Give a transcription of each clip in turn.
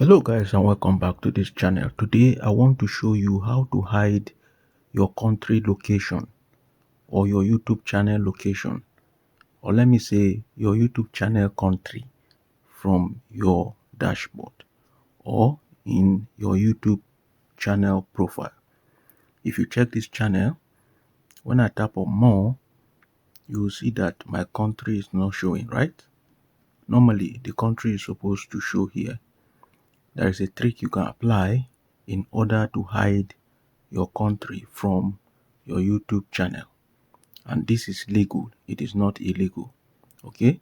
Hello guys and welcome back to this channel. Today I want to show you how to hide your country location or your YouTube channel location, or let me say your YouTube channel country, from your dashboard or in your YouTube channel profile. If you check this channel, when I tap on more, you will see that my country is not showing, right? Normally the country is supposed to show here. There is a trick you can apply in order to hide your country from your YouTube channel, and this is legal. It is not illegal. Okay,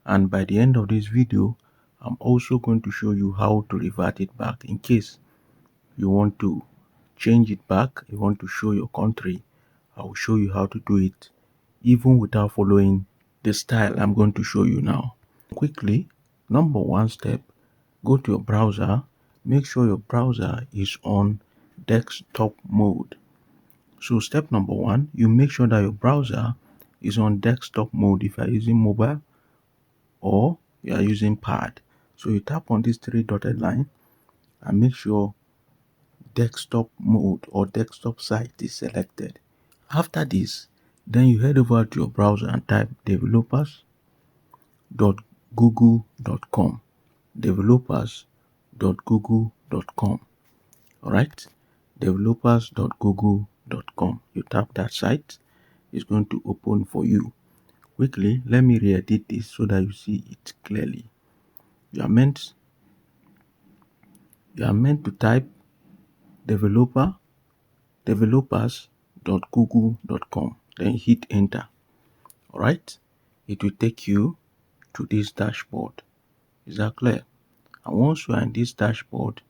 and by the end of this video I'm also going to show you how to revert it back. In case you want to change it back, you want to show your country, I will show you how to do it even without following the style I'm going to show you now. Quickly, number one step, go to your browser. Make sure your browser is on desktop mode. So step number one, you make sure that your browser is on desktop mode if you are using mobile or you are using pad. So you tap on this three dotted line and make sure desktop mode or desktop site is selected. After this, then you head over to your browser and type developers.google.com. Developers.google.com. Alright, developers.google.com. You tap that site, it's going to open for you. Quickly, let me re-edit this so that you see it clearly. You are meant to type developers.google.com, then hit enter. Alright, it will take you to this dashboard. Is that clear? And once you are in this dashboard,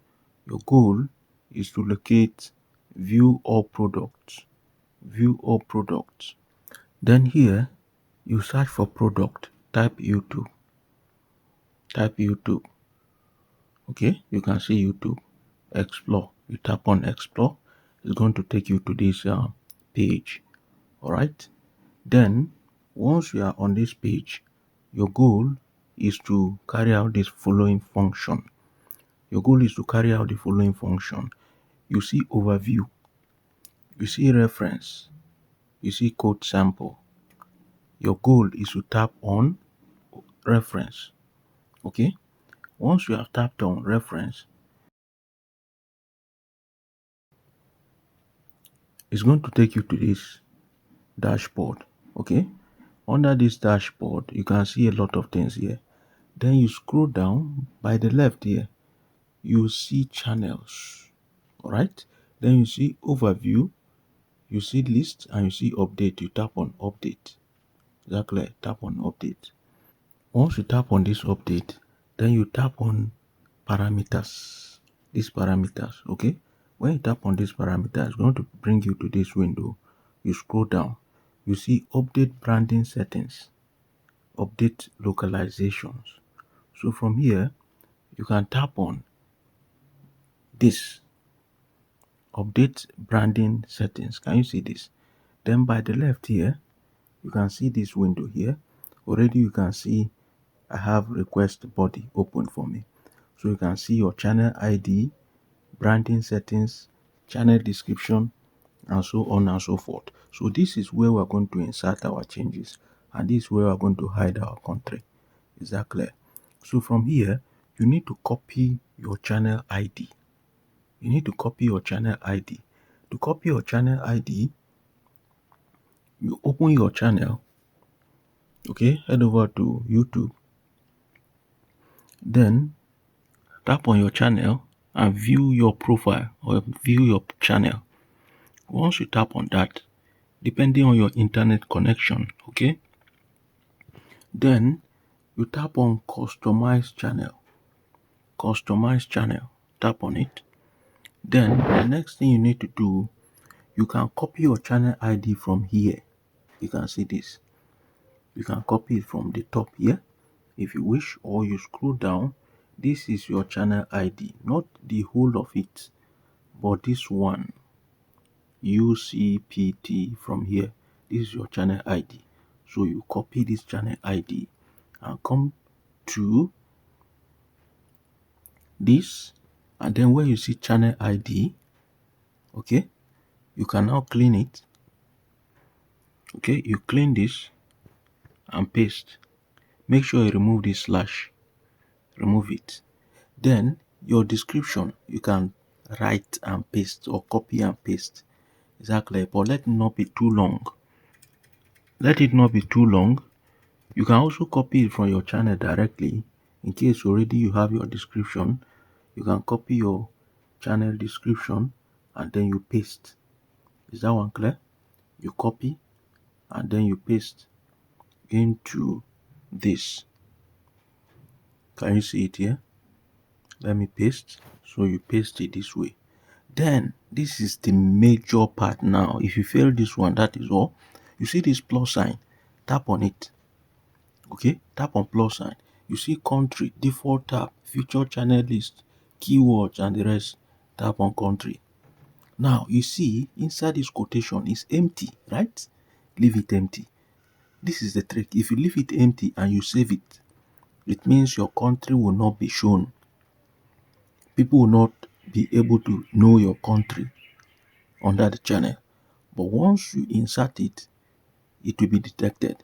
your goal is to locate view all products. View all products. Then here you search for product. Type YouTube. Okay, you can see YouTube. Explore. You tap on explore. It's going to take you to this page. Alright. Then once you are on this page, your goal is to carry out this following function. You see overview, you see reference, you see code sample. Your goal is to tap on reference. Okay, once you have tapped on reference, it's going to take you to this dashboard. Okay, under this dashboard you can see a lot of things here. Then you scroll down by the left here, you see channels. All right, then you see overview, you see list, and you see update. You tap on update. Exactly, tap on update. Once you tap on this update, then you tap on parameters. These parameters. Okay, when you tap on this parameter, it's going to bring you to this window. You scroll down, you see update branding settings, update localizations. So from here you can tap on this update branding settings. Can you see this? Then by the left here you can see this window here. Already you can see I have request body open for me. So you can see your channel ID, branding settings, channel description, and so on and so forth. So this is where we're going to insert our changes, and this is where we're going to hide our country. Is that clear? So from here you need to copy your channel ID. To copy your channel ID, you open your channel. Okay, head over to YouTube, then tap on your channel and view your profile or view your channel. Once you tap on that, depending on your internet connection, okay, then you tap on customize channel. Tap on it. Then the next thing you need to do, you can copy your channel ID from here. You can see this. You can copy it from the top here if you wish, or you scroll down. This is your channel ID, not the whole of it, but this one, UCPT, from here. This is your channel ID. So you copy this channel ID and come to this, and then where you see channel ID, okay, you can now clean it. Okay, you clean this and paste. Make sure you remove this slash, remove it. Then your description, you can write and paste or copy and paste. Exactly, but let it not be too long. Let it not be too long. You can also copy it from your channel directly. In case already you have your description, you can copy your channel description and then you paste. Is that one clear? You copy and then you paste into this. Can you see it here? Let me paste. So you paste it this way. Then this is the major part now. If you fail this one, that is all. You see this plus sign, tap on it. Okay, tap on plus sign. You see country, default tab, feature channel list, keywords and the rest. Tap on country. Now you see inside this quotation is empty, right? Leave it empty. This is the trick. If you leave it empty and you save it, it means your country will not be shown. People will not be able to know your country under the channel. But once you insert it, it will be detected.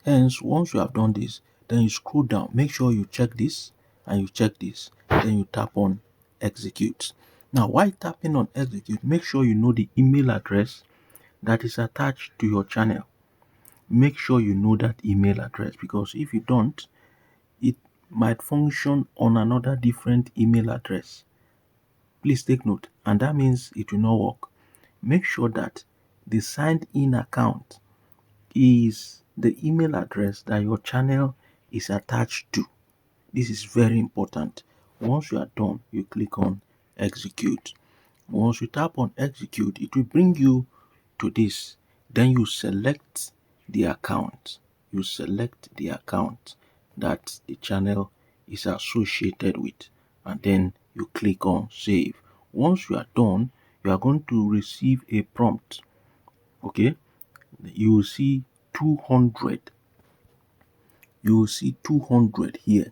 Hence, once you have done this, then you scroll down. Make sure you check this and you check this. Then you tap on execute. Now, while tapping on execute, make sure you know the email address that is attached to your channel. Make sure you know that email address, because if you don't, it might function on another different email address. Please take note, and that means it will not work. Make sure that the signed in account is the email address that your channel is attached to. This is very important. Once you are done, you click on execute. Once you tap on execute, it will bring you to this. Then you select the account. You select the account that the channel is associated with, and then you click on save. Once you are done, you are going to receive a prompt. Okay, you will see 200. You will see 200 here.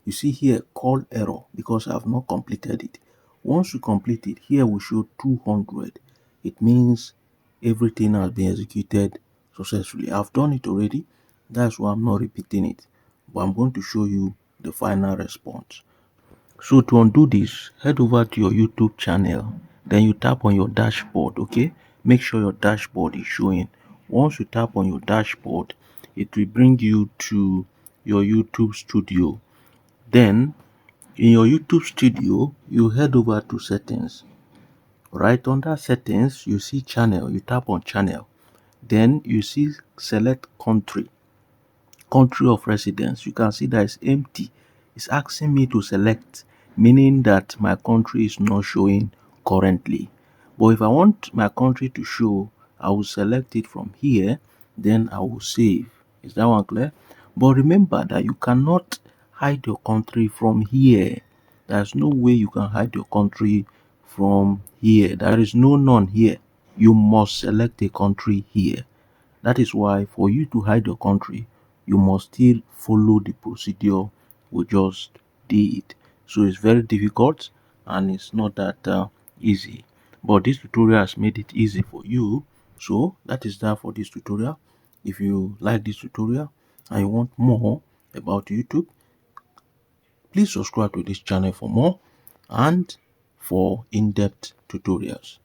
You see here call error because I have not completed it. Once you complete it, here will show 200. It means everything has been executed successfully. I've done it already. That's why I'm not repeating it. But I'm going to show you the final response. So to undo this, head over to your YouTube channel. Then you tap on your dashboard, okay? Make sure your dashboard is showing. Once you tap on your dashboard, it will bring you to your YouTube studio. Then in your YouTube studio, you head over to settings. Right under settings, you see channel. You tap on channel. Then you see select country of residence. You can see that it's empty. It's asking me to select, meaning that my country is not showing currently. But if I want my country to show, I will select it from here. Then I will save. Is that one clear? But remember that you cannot hide your country from here. There's no way you can hide your country from here. There is no none here. You must select a country here. That is why for you to hide your country, you must still follow the procedure we just did. So it's very difficult and it's not that easy. But this tutorial has made it easy for you. So that is that for this tutorial. If you like this tutorial and you want more about YouTube, please subscribe to this channel for more and for in-depth tutorials.